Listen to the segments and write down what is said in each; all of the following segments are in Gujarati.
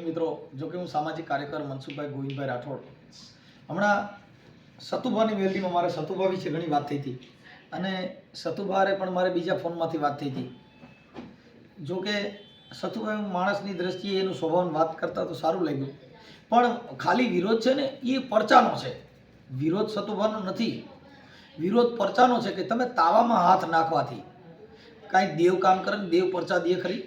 મિત્રો, જો કે હું સામાજિક કાર્યકર મનસુખભાઈ ગોવિંદભાઈ રાઠોડ હમણાં સતુભાની વેલડીમાં મારે સતુભા વિશે ઘણી વાત થઈ હતી અને સતુભારે પણ મારે બીજા ફોનમાંથી વાત થઈ હતી. જો કે સતુભાઈ માણસની દ્રષ્ટિએ એનું સ્વભાવની વાત કરતા તો સારું લાગ્યું, પણ ખાલી વિરોધ છે ને એ પરચાનો છે. વિરોધ સતુભાનો નથી, વિરોધ પરચાનો છે કે તમે તાવામાં હાથ નાખવાથી કાંઈ દેવ કામ કરે ને દેવ પરચા દે ખરી?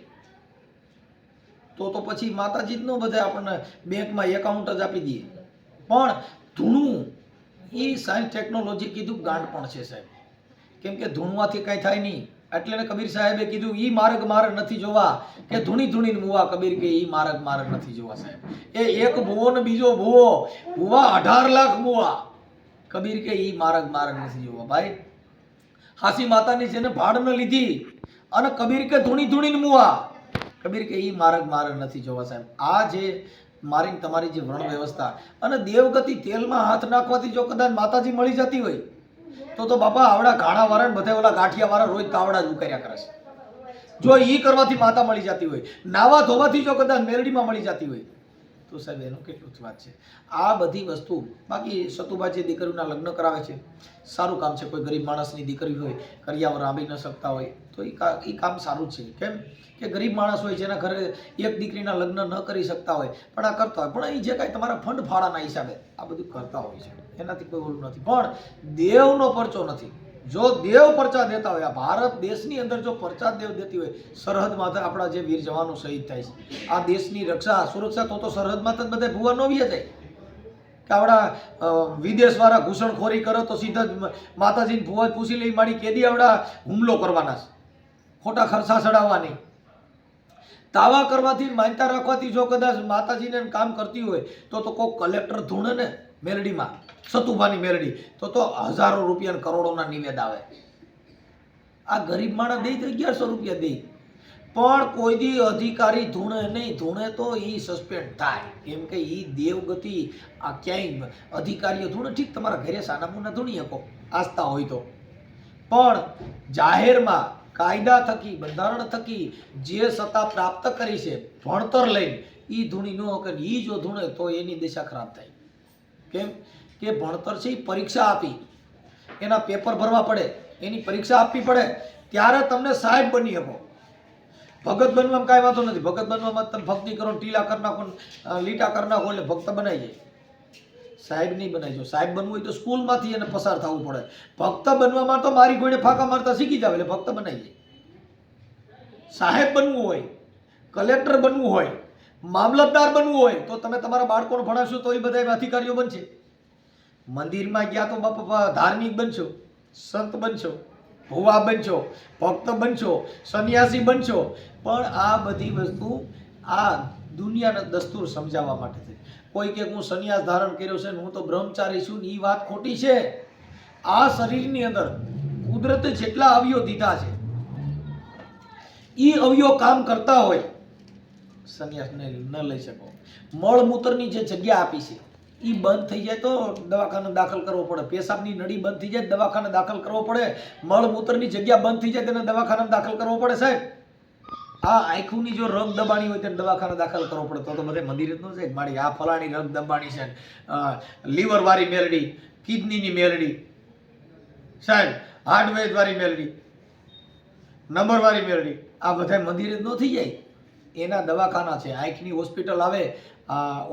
તો પછી માતાજી જ ન બધા આપણને બેંકમાં એકાઉન્ટ જ આપી દઈએ. પણ ધૂણું એ સાયન્સ ટેકનોલોજી કીધું ગાંડ પણ છે સાહેબ, કેમ કે ધૂણવાથી કાંઈ થાય નહીં. એટલે કબીર સાહેબે કીધું ઈ માર્ગ મારે નથી જોવા કે ધૂણી ધૂણીને મુવા. કબીર કે ઈ માર્ગ મારે નથી જોવા સાહેબ. એ એક ભૂવો ને બીજો ભૂવો, ભૂવા 18 લાખ મુવા. કબીર કે ઈ માર્ગ મારે નથી જોવા. ભાઈ હાસી માતાની છે ને ભાડ ન લીધી અને કબીર કે ધૂણી ધૂણીને મુવા. કબીર કે ઈ માર્ગ મારે નથી જોવા સાહેબ. આ જે મારી તમારી જે વર્ણ વ્યવસ્થા અને દેવગતિ તેલમાં હાથ નાખવાથી જો કદાચ માતાજી મળી જતી હોય તો બાપા આવડા ઘાણા વાળા ને બધા ઓલા ગાંઠિયા વાળા રોજ તાવડા જ ઉકાર્યા કરે છે. જો ઈ કરવાથી માતા મળી જતી હોય, નાવા ધોવાથી જો કદાચ મેલડીમાં મળી જતી હોય તો સાહેબ એનું કેટલું જ વાત છે. આ બધી વસ્તુ બાકી સતુભા જે દીકરીઓના લગ્ન કરાવે છે સારું કામ છે. કોઈ ગરીબ માણસની દીકરી હોય, કરિયાવર આંબી ન શકતા હોય તો એ કામ સારું છે. કેમ કે ગરીબ માણસ હોય જેના ઘરે એક દીકરીના લગ્ન ન કરી શકતા હોય પણ આ કરતા હોય, પણ એ જે કાંઈ તમારા ફંડ ફાળાના હિસાબે આ બધું કરતા હોય છે, એનાથી કોઈ ઓલું નથી. પણ દેવનો પરચો નથી. જો દેવ પરચા દેતા હોય, આ ભારત દેશની અંદર જો પરચા દેવ દેતી હોય, સરહદમાં આપણા જે વીર જવાનો શહીદ થાય છે, આ દેશની રક્ષા સુરક્ષા તો સરહદમાં તો બધા ભૂવા ન વ્યા જાય કે આવડા વિદેશવાળા ઘૂસણખોરી કરો તો સીધા જ માતાજીને ભૂવા પૂછી લઈ મારી કેદી આવડા હુમલો કરવાના છે, ખોટા ખર્ચા ચડાવવાની, તાવા કરવાથી માનતા રાખવાથી જો કદાચ માતાજીને કામ કરતી હોય તો કોઈક કલેક્ટર ધૂણે ને મેલડીમાં સતુભાની મેલડી તો હજારો રૂપિયા કરોડોના નિવેદ આવે. આ ગરીબ માણસ દે તો 1100 રૂપિયા દે, પણ કોઈ દી અધિકારી ધૂણે નહીં. ધૂણે તો એ સસ્પેન્ડ થાય, કેમ કે એ દેવગતિ. આ ક્યાંય અધિકારીઓ ધૂણે ઠીક તમારા ઘરે સાનામુના ધૂણી શકો આસ્થા હોય તો, પણ જાહેરમાં કાયદા થકી બંધારણ થકી જે સત્તા પ્રાપ્ત કરી છે ભણતર લઈને એ ધૂણી ન કે એ જો ધૂણે તો એની દિશા ખરાબ થાય. કેમ કે ભણતર છે એ પરીક્ષા આપી, એના પેપર ભરવા પડે, એની પરીક્ષા આપવી પડે ત્યારે તમને સાહેબ બની શકો. ભગત બનવામાં કાંઈ વાંધો નથી. ભગત બનવામાં તમે ભક્તિ કરો, ટીલા કરી નાખો, લીટા કરી નાખો એટલે ભક્ત બનાવી જાય. સાહેબ નહીં બનાવી જો. સાહેબ બનવું હોય તો સ્કૂલમાંથી એને પસાર થવું પડે. ભક્ત બનવામાં તો મારી કોઈને ફાંકા મારતા શીખી જાવ એટલે ભક્ત બનાવી જાય. સાહેબ બનવું હોય, કલેક્ટર બનવું હોય, મામલતદાર બનવું હોય તો તમે તમારા બાળકોને ભણાવશો તો એ બધા અધિકારીઓ બનશે. મંદિરમાં ગયા તો બાપા ધાર્મિક બનશો, સંત બનશો, ભુવા બનશો, ભક્ત બનશો, સંન્યાસી બનશો. પણ આ બધી વસ્તુ આ દુનિયાના દસ્તુર સમજાવવા માટે છે. કોઈ કે હું સંન્યાસ ધારણ કર્યો છે ને હું તો બ્રહ્મચારી છું ને એ વાત ખોટી છે. આ શરીરની અંદર કુદરતે જેટલા અવયવ દીધા છે એ અવયવ કામ કરતા હોય સંન્યાસ ન લઈ શકો. મળમૂત્રની જે જગ્યા આપી છે એ બંધ થઈ જાય તો દવાખાને દાખલ કરવો પડે. પેશાબની નળી બંધ થઈ જાય દવાખાને દાખલ કરવો પડે. મળમૂત્રની જગ્યા બંધ થઈ જાય તેને દવાખાને દાખલ કરવો પડે સાહેબ. આ આંખોની જો રગ દબાણી હોય તેને દવાખાને દાખલ કરવો પડે તો બધે મંદિર જ ન જાય મારી આ ફલાણી રગ દબાણી છે, લીવર વાળી મેલડી, કિડનીની મેલડી સાહેબ, હાર્ટવેજ વાળી મેલડી, નંબર વાળી મેલડી, આ બધા મંદિર જ ન થઈ જાય. એના દવાખાના છે. આંખની હોસ્પિટલ આવે,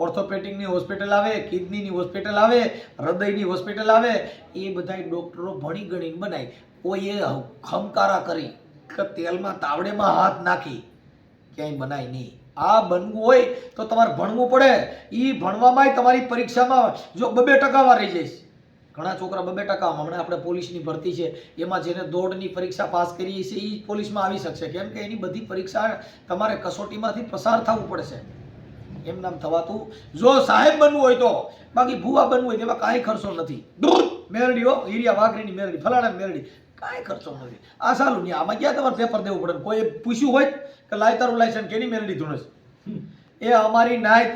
ઓર્થોપેડિકની હોસ્પિટલ આવે, કિડનીની હોસ્પિટલ આવે, હૃદયની હોસ્પિટલ આવે. એ બધા ડોક્ટરો ભણી ગણીને બનાય. કોઈ એ ખમકારા કરી કે તેલમાં તાવડેમાં હાથ નાખી ક્યાંય બનાય નહીં. આ બનવું હોય તો તમારે ભણવું પડે. એ ભણવામાં તમારી પરીક્ષામાં જો 2% રહી જઈશ. ઘણા છોકરા 2%. હમણાં આપણે પોલીસની ભરતી છે એમાં જેને દોડની પરીક્ષા પાસ કરી છે એ પોલીસમાં આવી શકશે. કેમ કે એની બધી પરીક્ષા તમારે કસોટીમાંથી પસાર થવું પડશે. એમ નામ થવાતું. જો સાહેબ બનવું હોય તો, બાકી ભૂવા બનવું હોય તેમાં કાંઈ ખર્ચો નથી. દૂધ મેરડી હો, હીરિયા વાઘરીની મેરડી, ફલાણા મેરડી, કાંઈ ખર્ચો નથી. આ સારું નહીં. આમાં ક્યાં તમારે પેપર દેવું પડે? કોઈ પૂછ્યું હોય કે લાય તારું લાયસન્સ કેની મેરડી ધૂણે છે? એ અમારી નાયત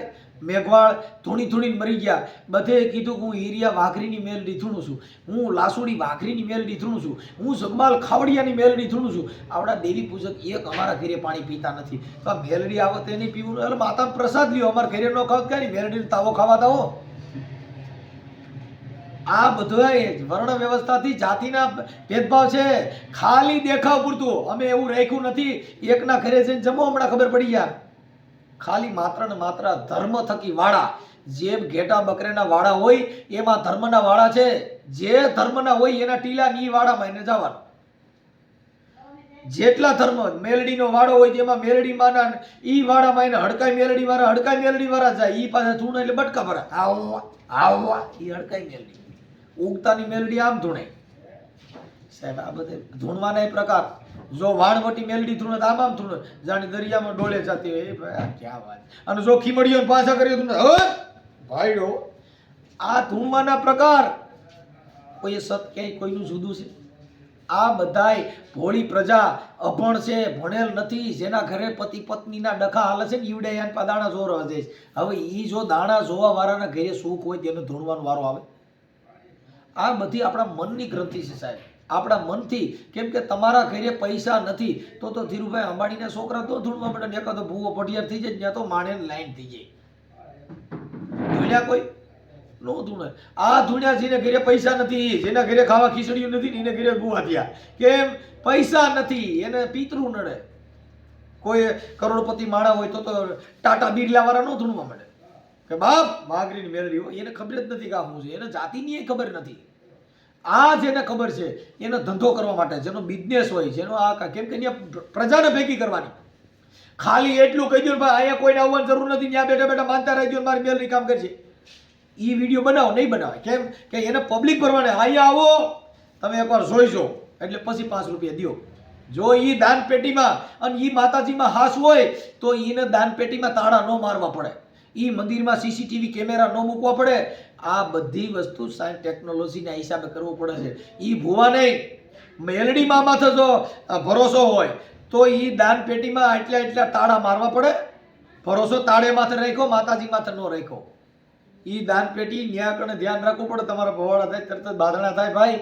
મેઘવાળ ધૂણી ધૂણીને મરી ગયા. બધે કીધું કે હું હીરિયા વાઘરીની મેલડી ધૂણું છું, હું લાસુડી વાઘરીની મેલડી ધૂણું છું, હું જગમાલ ખાવડિયાની મેલડી ધૂણું છું. આવડા દેવી પૂજક એક અમારા ઘરે પાણી પીતા નથી. તો આ મેલડી આવે તેની પીવું, એટલે માતાનો પ્રસાદ લ્યો, અમારા ઘરે ન ખાવ ક્યાં મેલડીને તાવો ખાવા દાવો. આ બધા વર્ણ વ્યવસ્થાથી જાતિના ભેદભાવ છે, ખાલી દેખાવ પૂરતું. અમે એવું રાખ્યું નથી એકના ઘરે જઈને જમો હમણાં ખબર પડી ગયા. ખાલી માત્ર ને માત્ર ધર્મ થકી વાળા, જેમ ઘેટા બકરેના વાળા હોય એમાં ધર્મના વાળા છે. જે ધર્મના હોય એના ટીલા ની વાળામાં એને જવાનું. જેટલા ધર્મ મેલડીનો વાળો હોય તેમાં મેલડી માના ઈ વાળામાં એને હડકાઈ મેલડી વાળા જાય. ઈ પાસે ધૂણ એટલે બટકા ભરે, આવવા આવવા ઈ હડકાઈ મેલડી. ઉગતાની મેલડી આમ ધૂણે. સાહેબ આ બધે ધૂણવાના પ્રકાર. જો વાણવટી મેલડી ધૂણે આમ આમ ધૂણે, જાણે દરિયામાં ડોલે જતી હોય. એ ભાઈ ક્યાં વાત. અને જો ખીમડીઓ પાછા કરીએ ધૂણે, હવે ભાઈડો આ ધૂણવાના પ્રકાર. કોઈ સત ક્યાંય કોઈનું જુદું છે? આ બધાય ભોળી પ્રજા અભણ છે, ભણેલ નથી. જેના ઘરે પતિ પત્નીના ડખા હાલે છે ને ઈવડે યાન દાણા જોવા દે છે. હવે ઈ જો દાણા જોવા વાળાના ઘરે સુખ હોય તેને ધૂણવાનો વારો આવે. આ બધી આપણા મનની ગ્રંથિ છે સાહેબ, આપણા મનથી. કેમ કે તમારા ઘરે પૈસા નથી તો ધીરુભાઈ અંબાણીના છોકરા તો ધૂણવા મળે ને એકાદો ભૂવો પઢિયાર થઈ જાય, ત્યાં તો માણે લાઈન થઈ જાય. ધૂણ્યા કોઈ નો ધૂણે. આ ધૂણ્યા જેને ઘરે પૈસા નથી, જેના ઘરે ખાવા ખીચડીયું નથી, એને ઘરે ગુવા થયા. કેમ? પૈસા નથી, એને પિતૃ નડે. કોઈ કરોડપતિ માણા હોય તો ટાટા બિરલા વાળા નો ધૂણવા મળે કે બાપ વાઘરીની મેલડી હોય. એને ખબર જ નથી કે આ શું છે, એને જાતિની ખબર નથી. આ જેને ખબર છે એનો ધંધો કરવા માટે, જેનો બિઝનેસ હોય, જેનો આ કેમ કે પ્રજાને ભેગી કરવાની. ખાલી એટલું કહી દો ભાઈ અહીંયા કોઈને આવવાની જરૂર નથી, ત્યાં બેઠા બેઠા માનતા રહી ગયો મારી મેલડી કામ કરશે. એ વિડીયો બનાવો નહીં બનાવે. કેમ કે એને પબ્લિક ભરવાને અહીંયા આવો તમે એકવાર જોઈજો એટલે પછી 5 રૂપિયા દો. જો એ દાન પેટીમાં અને એ માતાજીમાં હાસ હોય તો એને દાન પેટીમાં તાળા ન મારવા પડે, એ મંદિરમાં સીસીટીવી કેમેરા ન મૂકવા પડે. આ બધી વસ્તુ સાયન્સ ટેકનોલોજીના હિસાબે કરવું પડે છે. એ ભૂવા નહીં, મેલડીમાં માથે જો ભરોસો હોય તો એ દાન પેટીમાં એટલા તાળા મારવા પડે. ભરોસો તાળે માથે રાખ્યો, માતાજી માથે ન રાખ્યો. એ દાન પેટી ન્યા કરીને ધ્યાન રાખવું પડે. તમારા ભવાડા થાય તરત જ બાદણા થાય ભાઈ.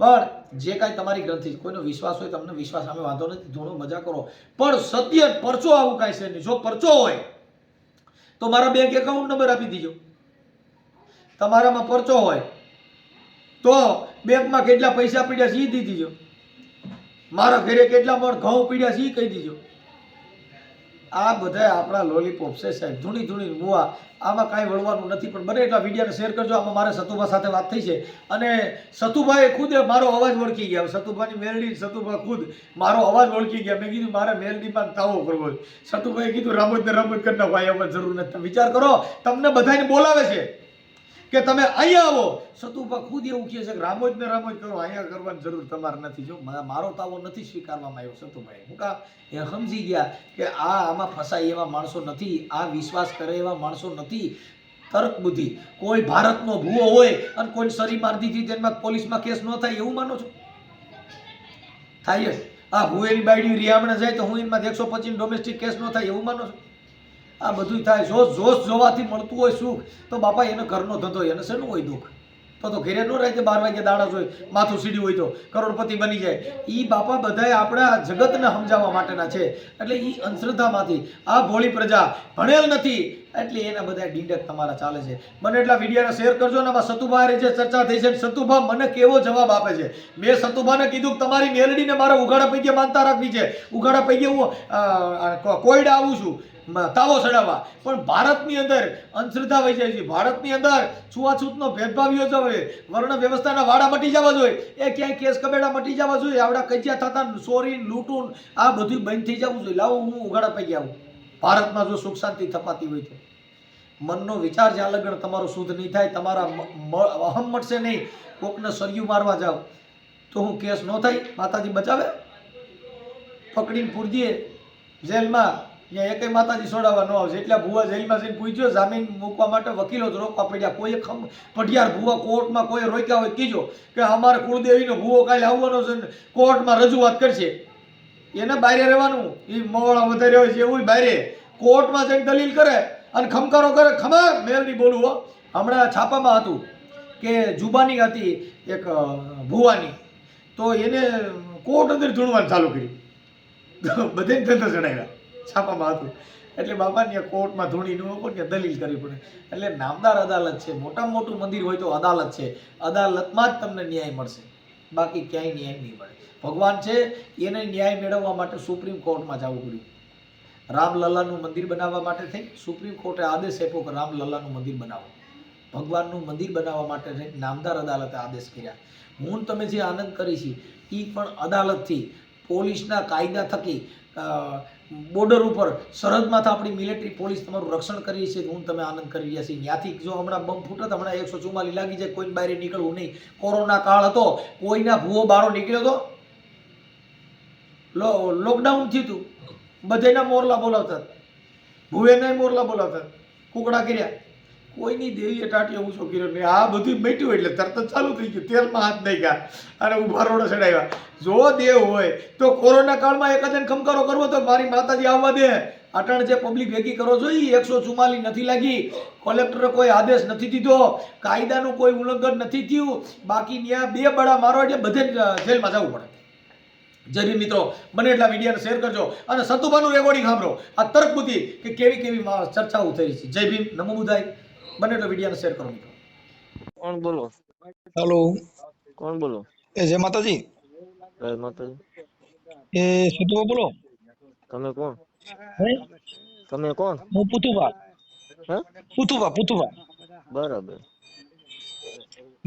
પણ જે કાંઈ તમારી ગ્રંથિ, કોઈનો વિશ્વાસ હોય તમને વિશ્વાસ સામે વાંધો નથી, થોડો મજા કરો. પણ સત્ય પરચો આવું કાંઈ છે નહીં. જો પરચો હોય તો મારા બેંક એકાઉન્ટ નંબર આપી દીજો. તમારામાં પરચો હોય તો બેંકમાં કેટલા પૈસા પડ્યા છે એ દી દીજો. મારા ઘરે કેટલા મણ ઘઉં પડ્યા છે એ કહી દીજો. આ બધા આપણા લોલીપોપ છે સાહેબ, ધૂણી ધૂણી મુવા. આમાં કાંઈ વળવાનું નથી. પણ બને એટલા વિડીયોને શેર કરજો. આમાં મારે સતુભા સાથે વાત થઈ છે અને સતુભાઈએ ખુદ મારો અવાજ ઓળખી ગયા. સતુભાની મેલડી, સતુભા ખુદ મારો અવાજ ઓળખી ગયા. મેં કીધું મારે મેલડીમાં તાવો કરવો. સતુભાઈએ કીધું રામોદ ને રામોદ કરી નાખો, અહીંયા જરૂર નથી. વિચાર કરો, તમને બધાને બોલાવે છે કે તમે અહીંયા આવો. સતુભા ખુદ એવું કહે છે કે રામોદ ને રામોદ કરો, અહીંયા કરવાની જરૂર તમારે નથી. જો મારો તાવો નથી સ્વીકારવામાં આવ્યો સતુભાઈ. હું કા એ સમજી ગયા કે આમાં ફસાય એવા માણસો નથી, આ વિશ્વાસ કરે એવા માણસો નથી. તર્ક બુદ્ધિ. કોઈ ભારતનો ભૂવો હોય અને કોઈ શરી માર દીધી તેમાં પોલીસમાં કેસ ન થાય એવું માનો છો? થાય જ. આ ભૂવેની બાયડી રિયામણે જાય તો હું એમાં 125 ડોમેસ્ટિક કેસ ન થાય એવું માનો છો? આ બધું થાય. જોશ જોવાથી મળતું હોય સુખ તો બાપા એને ઘરનો ધંધો, એને શેનું હોય દુઃખ? તો ઘેરે ન રહે 12 વાગે દાડા જોઈ માથું સીડ્યું હોય તો કરોડપતિ બની જાય. એ બાપા બધાએ આપણા જગતને સમજાવવા માટેના છે. એટલે એ અંધશ્રદ્ધામાંથી આ ભોળી પ્રજા ભણેલ નથી એટલે એના બધા ડીંડક તમારા ચાલે છે. મને એટલા વિડીયોને શેર કરજો ને. આમાં સતુભા જે ચર્ચા થઈ છે, સતુભા મને કેવો જવાબ આપે છે. મેં સતુભાને કીધું કે તમારી મેલડીને મારે ઉઘાડા પૈકી માનતા રાખવી છે, ઉઘાડા પૈકી હું કોયડા આવું છું તાવો ચડાવવા. પણ ભારતની અંદર અંધશ્રદ્ધા વહી જાય છે. ભારતની અંદર છૂઆછૂતનો ભેદભાવ યોજાવે, વર્ણ વ્યવસ્થાના વાડા મટી જવા જોઈએ, એ ક્યાંય કેસ કબેડા મટી જવા જોઈએ, આવડા કજિયા થતા ચોરી લૂંટું આ બધું બંધ થઈ જવું જોઈએ. લાવો હું ઉઘાડા પૈકી આવું. ભારતમાં જો સુખ શાંતિ થપાતી હોય તો મનનો વિચાર જ્યાં લગન તમારો શુદ્ધ નહીં થાય, તમારા અહમ મટશે નહીં. કોકને સરયું મારવા જાવ તો હું કેસ ન થાય? માતાજી બચાવે? પકડીને પૂરજીએ જેલમાં, ત્યાં એકેય માતાજી છોડાવવા ન આવશે. એટલા ભૂવા જેલમાં જઈને પૂછ્યો, જામીન મૂકવા માટે વકીલો જ રોકવા પડ્યા. કોઈએ પઢિયાર ભૂવા કોર્ટમાં કોઈ રોક્યા હોય કીજો કે અમારે કુળદેવીનો ભૂવો કાલે આવવાનો છે, કોર્ટમાં રજૂઆત કરશે. એને બહાર રહેવાનું. એ મોવાળા વધારે હોય છે એવું બહાર કોર્ટમાં જઈને દલીલ કરે અને ખમકારો કરે ખબર મેલડી બોલું હો. હમણાં છાપામાં હતું કે જુબાની હતી એક ભુવાની, તો એને કોર્ટ અંદર ધૂણવાનું ચાલુ કર્યું, બધે ધંધો ચડાવ્યા, છાપામાં હતું. એટલે બાપાને કોર્ટમાં ધૂણી ન હોય કે દલીલ કરવી પડે. એટલે નામદાર અદાલત છે, મોટામાં મોટું મંદિર હોય તો અદાલત છે, અદાલતમાં જ તમને ન્યાય મળશે, બાકી ક્યાંય ન્યાય નહીં મળે. ભગવાન છે એને ન્યાય મેળવવા માટે સુપ્રીમ કોર્ટમાં જવું પડ્યું. રામલલ્લાનું મંદિર બનાવવા માટે થઈ સુપ્રીમ કોર્ટે આદેશ આપ્યો કે રામલલ્લાનું મંદિર બનાવો. ભગવાનનું મંદિર બનાવવા માટે થઈ નામદાર અદાલતે આદેશ કર્યા. હું તમે જે આનંદ કરી છે એ પણ અદાલતથી, પોલીસના કાયદા થકી, બોર્ડર ઉપર સરહદમાં તો આપણી મિલિટરી પોલીસ તમારું રક્ષણ કરી છે. હું તમે આનંદ કરી રહ્યા છીએ. ત્યાંથી જો હમણાં બંબ ફૂટત, હમણાં 144 લાગી જાય, કોઈ બહાર નીકળવું નહીં. કોરોના કાળ હતો, કોઈના ભૂવો બારો નીકળ્યો હતો, લોકડાઉન થયું હતું, બધાના મોરલા બોલાવતા, ભૂવેના મોરલા બોલાવતા, કુકડા કર્યા, કોઈની દેવીએ ટાટિયો ઊંચો કર્યો નહીં. આ બધું મેટ્યું એટલે તરત જ ચાલુ થઈ ગયું, તેલમાં હાથ નહીં ગયા અને ઉભા રોડે ચડાવ્યા. જો દેવ હોય તો કોરોના કાળમાં એકાદને ખમકારો કરવો તો મારી માતાજી આવવા દે. અટાણ જે પબ્લિક ભેગી કરો છો એ 144 નથી લાગી, કલેક્ટરે કોઈ આદેશ નથી દીધો, કાયદાનું કોઈ ઉલ્લંઘન નથી થયું, બાકી ત્યાં 2 બળા મારો એટલે બધે જેલમાં જવું પડે. જય ભીમ મિત્રો, બને એટલા વિડીયોને શેર કરજો અને સતુભાનું રેકોર્ડિંગ સાંભળો. આ તર્ક બુદ્ધિ કે કેવી કેવી ચર્ચાઓ થઈ છે. જય ભીમ, નમો બુદ્ધાય. બને એટલા વિડીયોને શેર કરો મિત્રો. કોણ બોલો? હેલો, કોણ બોલો? એ જય માતાજી. જય માતાજી. એ સતુભા બોલો. તમે કોણ? હે? તમે કોણ? હું પુતુભા. હે? પુતુભા. બરાબર.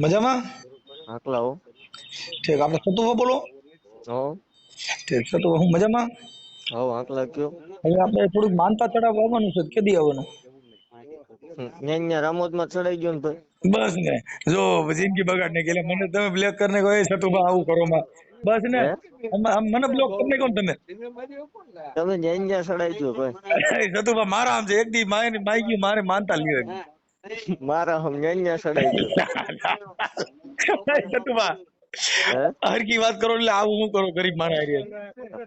મજામાં? આકલા હો. ઠીક, આપણે સતુભા બોલો. હો. ઠીક, સતુભા હું મજામાં. હો આકલા કયો. હવે આપણે થોડુંક માનતા ચડાવવા આવવાનું છે, કેદી આવવાનું? ન્યા રામોદમાં ચડાઈ ગયો ને ભાઈ. બસ ને, જો જિંદગી બગાડ ને ગયેલા મને તમે બ્લોક કરીને કહો એ સતુભા આવું કરો માં. બસ ને, મને બ્લોક કરીને કોણ તમે? તમે ન્યા ચડાઈ ગયો ભાઈ. સતુભા મારા આમ છે, એક દી માઈ ગયું મારે માનતા લીધે. મારા હમ ન્યા ચડાઈ ગયો. સતુભા હરકી વાત કરો એટલે આવું હું કરો ગરીબ માણસ.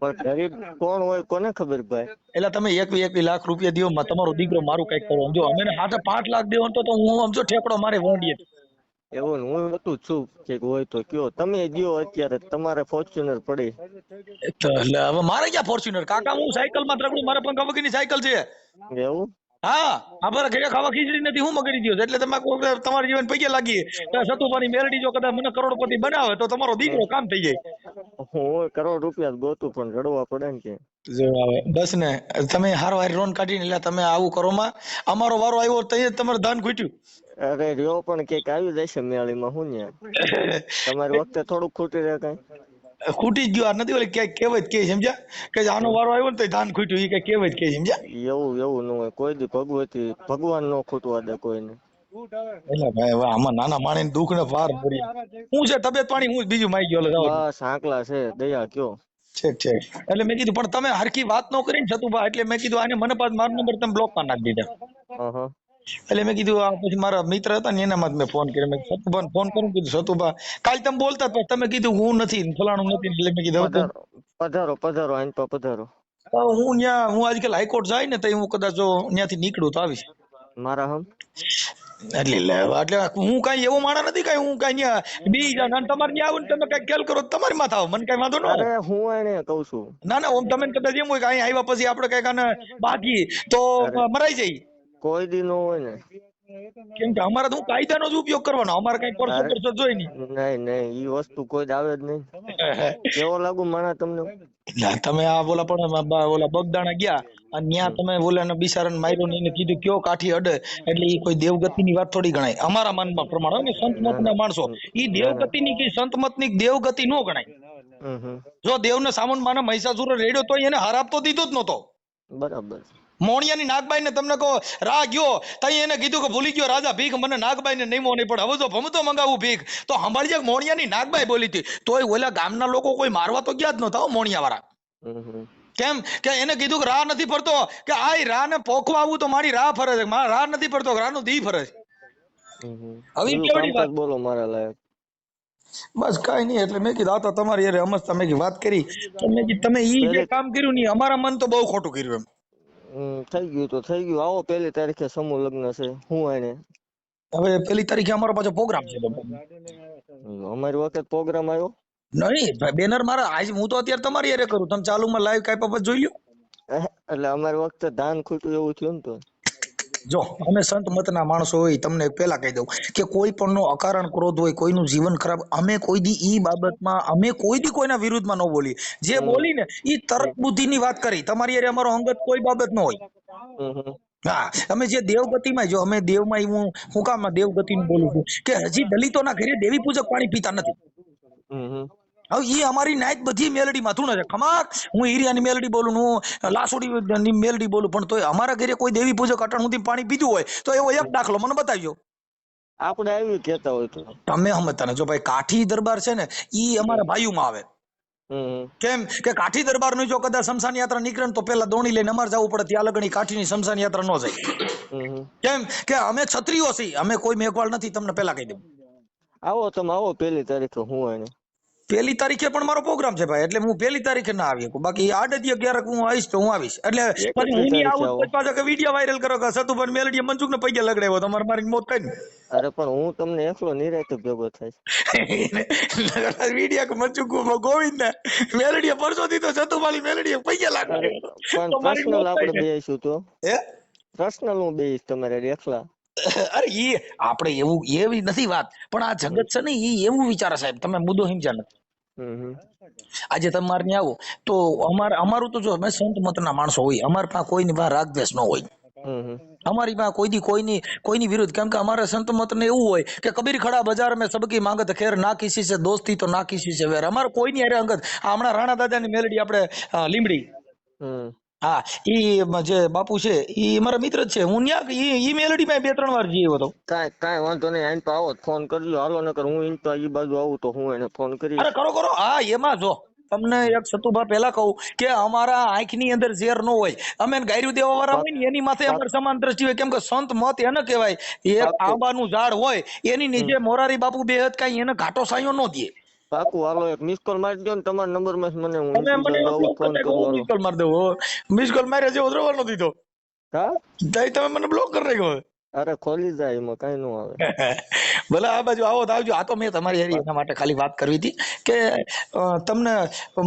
પણ ગરીબ કોણ હોય કોને ખબર ભાઈ. એટલે તમે 21 લાખ રૂપિયા દો, તમારો દીકરો મારું કઈક કરો. જો અમે 5 લાખ દેવો તો હું સમજો ઠેકડો મારે વોંડીએ. એવું હું હતું છું કે હોય તો કયો. તમે દો અત્યારે, તમારે ફોર્ચ્યુનર પડી. એટલે હવે મારે ક્યાં ફોર્ચ્યુનર કાકા, હું સાયકલ માં ત્રગડું, મારે પણ વગરની સાયકલ છે. એવું? હા, અમારા ઘરે ખાવા ખીચડી નથી, હું મગડી દો. એટલે તમે તમારા જીવન પૈકી લાગી સતુભાની મેલડી જો કદાચ મને કરોડપતિ બનાવે તો તમારો દીકરો કામ થઈ જાય. હું કરોડ રૂપિયા ગોતું પણ રડવા પડે ને કે. જો આવે બસ ને, તમે હારો હારી રોન કાઢીને એટલે તમે આવું કરો માં. અમારો વારો આવ્યો તો તમારે ધાન ખૂટ્યું. અરે રહ્યો પણ કઈક આવી જશે મેળીમાં. હું ને તમારી વખતે થોડુંક ખૂટી રહે કઈ. ખૂટી જ ગયો. આ નથી ઓલી ક્યાંક કહેવત કે સમજ્યા કે આનો વારો આવ્યો ને તો ધાન ખૂટ્યું, એ કઈ કહેવત કે સમજ્યા. એવું ન હોય કોઈ દી. ભગવાન નો ખૂટવા દે કોઈને. એટલે ભાઈ આમાં નાના માણસ દુઃખ ને પાર પડી. હું છે તબિયત પાણી હું બીજું માઈ ગયો. બસ આંકલા છે, દયા કયો. છે એટલે મેં કીધું પણ તમે હરખી વાત ન કરી ને સતુભા, એટલે મેં કીધું આને મને પાછો મારો નંબર તમે બ્લોક માં નાખી દીધા. એટલે મેં કીધું આ પછી મારા મિત્ર હતા ને એનામાં મેં ફોન કર્યો. મેં સતુભાને ફોન કરું, કીધું સતુભા કાલ તમે બોલતા પણ તમે કીધું હું નથી ફલાણું નથી. એટલે મેં કીધું પધારો આઈન પા પધારો. હું આજકાલ હાઈકોર્ટ જાય ને તો હું કદાચ જો ત્યાંથી નીકળું તો આવીશ મારા હમ. એટલે હું કઈ એવો માણસ નથી કઈ હું કઈ બી તમારે ત્યાં આવું ને તમે કઈ ખેલ કરો તમારી માં થાવ, મને કઈ વાંધો ન. અરે હું એને કઉ છું. ના ઓમ તમે કદાચ એમ હોય કે અહીંયા આવ્યા પછી આપડે કઈક આને બાકી તો મરાઈ જાય. કોઈ દી નો હોય ને. કેમ કે અમારે તો કાયદાનો જ ઉપયોગ કરવાનો, અમારે કઈ પરસો જોઈ નહીં ઈ વસ્તુ કોઈ આવે જ નહીં. કેવો લાગુ માણા તમને? તમે આ બોલા પણ ઓલા બગદાણા ગયા અને ત્યાં તમે બોલ્યા બિચારાને માર્યો ને એને કીધું કયો કાઠી અડે, એટલે ઈ કોઈ દેવગતિની વાત થોડી ગણાય અમારા મનમાં પ્રમાણે. સંતમત ના માણસો ઈ દેવગતિની કે સંતમતની દેવગતિ નો ગણાય. જો દેવને સામાન માને મહિષાસુર રેડ્યો તો એને હાર આપતો દીધો જ નતો. બરાબર. મોણિયાની નાગબાઈ ને તમને કહો રા ગયો તઈ એને કીધું કે ભૂલી ગયો રાજા ભીખ, મને નાગબાઈ ને નહીં મોની પડે, હવે જો ભમતો મંગાવું ભીખ. તો સાંભળજે મોણિયાની નાગબાઈ બોલી હતી તોય ઓલા ગામના લોકો કોઈ મારવા તો ગયા જ નતા મોણિયા વાળા. કેમ કે એને કીધું કે રા નથી ફરતો, કે આ રા ને પોખવા આવું તો મારી રા ફરે છે, મારા રા નથી ફરતો, રા નું દી ફરે છે. હવે કેવડી વાત બોલો મારા લાયક. બસ કઈ નહીં. એટલે મેં કીધું આ તો તમારી યાર અમસ્તા મેં વાત કરી. મેં કીધું તમે ઈ જે કામ કર્યું નહીં અમારા મન તો બહુ ખોટું કર્યું એમ. થઈ ગયું તો થઈ ગયું. આવો 1 તારીખે સમૂહ લગ્ન છે. હું એને હવે 1 તારીખે અમારો પાછો પ્રોગ્રામ છે. અમારી વખત પ્રોગ્રામ આવ્યો. નહીં બેનર મારા આજ હું તો અત્યારે તમારી હારે કરું, તમે ચાલુમાં લાઈવ કાંઈ બાબત જોઈ લ્યો. એટલે અમારી વખતે ધાન ખૂટ્યું એવું થયું ને તો. જો અમે સંત મતના માણસો હોય, તમને પેલા કહી દઉં કે કોઈ પણ નો અકારણ ક્રોધ હોય, કોઈનું જીવન ખરાબ, અમે કોઈ દી ઈ બાબતમાં અમે કોઈ દી કોઈના વિરુદ્ધમાં ન બોલી. જે બોલી ને ઈ તર્ક બુદ્ધિની વાત કરી. તમારી હારે અમારો અંગત કોઈ બાબત ન હોય. હા, અમે જે દેવગતિમાં, જો અમે દેવમાં, હું કામ દેવગતિનું બોલું છું કે હજી દલિતોના ઘરે દેવી પૂજક પાણી પીતા નથી. હવે એ અમારી નાયત બધી મેલડીમાં થું છે ખમાક. હું હીરિયાની મેલડી બોલું, હું લાસુડીની મેલડી બોલું, પણ તોય અમારા ઘરે કોઈ દેવી પૂજક અટણ સુધી પાણી પીધું હોય તો એવો એક દાખલો મને બતાવજો. આપણે આવી કહેતા હોય તો તમે સમજતા ને. જો ભાઈ કાઠી દરબાર છે ને, ઈ અમારા ભાઈઓમાં આવે. કેમ કે કાઠી દરબાર નું જો કદાચ શમશાન યાત્રા નીકળે ને તો પેલા દોણી લઈને અમારે જવું પડે. ત્યાં લગણી કાઠીની શમશાન યાત્રા ન જાય. કેમ કે અમે ક્ષત્રિયો છીએ, અમે કોઈ મેઘવાળ નથી. તમને પેલા કહી દઉં. આવો તમે આવો 1 તારીખે. હું એને 1 તારીખે પણ મારો પ્રોગ્રામ છે ભાઈ, એટલે હું 1 તારીખે ના આવી શકું. બાકી 8 ક્યારેક હું આવીશ તો હું આવીશ. એટલે પછી હું નહીં આવું તો પાછા કે વિડીયો વાયરલ કરો કે સતુભાઈ મેલડીએ મનસુખને પગે લગડાવ્યો, તમારે મારી મોત કરી. અરે પણ હું તમને એકલો નિરાતે ભેગો થાય વિડીયો કે મનસુખ ગોવિંદ ને મેલડીએ પરસો દીધો, સતુભાઈ મેલડીએ પગે લગાડ્યો. પણ પર્સનલ આપણે બેસીશું તો હે પર્સનલ હું બેસીશ તમારે એકલા. અરે ઈ આપણે એવું એવી નથી વાત, પણ આ જગત છે ને ઈ એવું વિચારે સાહેબ, તમે મુદ્દો સમજ્યા નથી. આજે તમારે ત્યાં આવો તો અમારું તો જો અમે સંત મતના માણસો હોય, અમારી પાસે કોઈની પાસે રાગ દ્વેષ ન હોય. અમારી પાસે કોઈ દી કોઈની વિરુદ્ધ. કેમ કે અમારા સંત મત ને એવું હોય કે કબીર ખડા બજાર મેં સબકી માંગત ખેર, ના કિસી સે દોસ્તી તો ના કિસી સે વેર. અમારે કોઈની હારે અંગત. હમણાં રાણા દાદાની મેલડી આપણે લીમડી, હા, ઈ જે બાપુ છે ઈ મારા મિત્ર જ છે. હું ન્યા ઈ મેલડી માં 2-3 વાર જયો હતો. કાંઈ વાંધો નહીં. આઈને તો આવો ફોન કરજો. હાલો નકર હું ઈન તો ઈ બાજુ આવું તો હું એને ફોન કરીશ. અરે કરો. હા, એમાં જો તમને એક સતુભા પેલા કહું કે અમારા આંખની અંદર ઝેર ન હોય. અમે ગાયરું દેવા વાળા હોય ને એની માથે અમારે સમાન દ્રષ્ટિ હોય. કેમ કે સંત મત એને કહેવાય. એક આંબાનું ઝાડ હોય એની નીચે મોરારી બાપુ બેહત કઈ એને ઘાટો સાયો ન દે. પાકું. હાલો એક મિસ કોલ મારી દો ને તમારા નંબર માં મને. હું ફોન કરું. મિસ કોલ મારી દઉં. મિસ કોલ માર્યા જેવો દ્રવણ દીધો. હા, તમે મને બ્લોક કરી નાખ્યો. અરે ખોલી જાય એમાં કઈ ન આવે. ભલે આ બાજુ આવો તો આવજો. આ તો મેં તમારી હારી એના માટે ખાલી વાત કરવી હતી કે તમને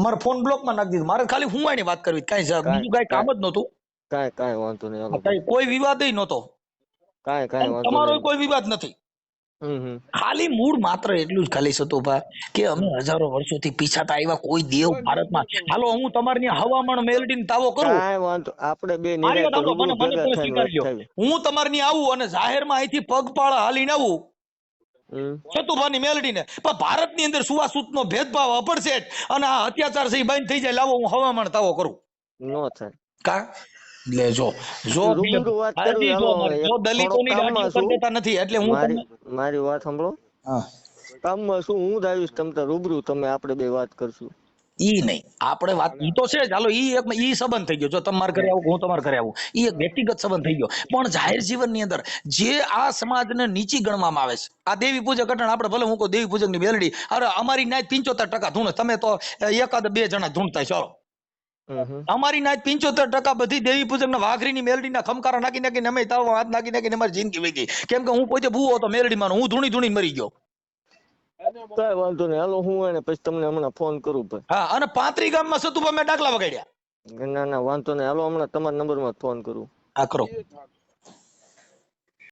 મારો ફોન બ્લોક માં નાખી દીધો. મારે ખાલી હું આની વાત કરવી, કઈ બીજું કઈ કામ જ નહોતું. કાંઈ વાંધો નહીં. કોઈ વિવાદ નહોતો. કાંઈ વાંધો તમારો કોઈ વિવાદ નથી. ખાલી મૂળ માત્ર એટલું જ ખાલી સતુભા કે અમે હજારો વર્ષોથી પીછાતા આવ્યા કોઈ દેવ ભારતમાં. હાલો હું તમારી હવામાન મેલડીને તાવો કરું. કાંઈ વાંધો. આપણે બે નિરાંતે રૂબરૂ ભેગા થઈને હું તમારી આવું અને જાહેરમાં અહીંથી પગપાળા હાલીને આવું સતુભાની મેલડીને. પણ ભારતની અંદર સુવાસૂતનો ભેદભાવ અપરસેટ અને આ અત્યાચાર છે બંધ થઈ જાય. લાવો હું હવામાન તાવો કરું. નો થાય કા એટલે જો દલિતોની દાંડીઓ કરી દેતા નથી. એટલે હું મારી વાત સાંભળો. કામમાં શું હું આવીશ તમ રૂબરૂ, તમે આપણે બે વાત કરશું. ઈ નહીં આપણે વાત ઈ તો છે. ચાલો ઈ સંબંધ થઈ ગયો. જો તમારે ઘરે આવું હું તમારે ઘરે આવું, ઈ એક વ્યક્તિગત સંબંધ થઈ ગયો. પણ જાહેર જીવનની અંદર જે આ સમાજને નીચી ગણવામાં આવે છે, આ દેવી પૂજક અટણ આપણે ભલે હું કહું દેવી પૂજક ની મેલડી, અરે અમારી નાય 75% ધૂણે, તમે તો 1-2 જણા ધૂણતા ચાલો. અમારી નાય 75% બધી દેવી પૂજક ના વાઘરીની મેલડીના ખમકારા નાખીને અમે તાવ હાથ નાખીને અમારી જિંદગી વહી ગઈ. કેમ કે હું પોતે ભૂવો હતો મેલડીમાં, હું ધૂણી મરી ગયો. કઈ વાંધો નહીં. હાલો હું એને પછી તમને હમણાં ફોન કરું ભાઈ. હા, અને 35 ગામમાં સતુભા મેં ડાકલા વગાડ્યા. ના વાંધો નહીં. હાલો હમણાં તમારા નંબર માં ફોન કરું. હા કરો.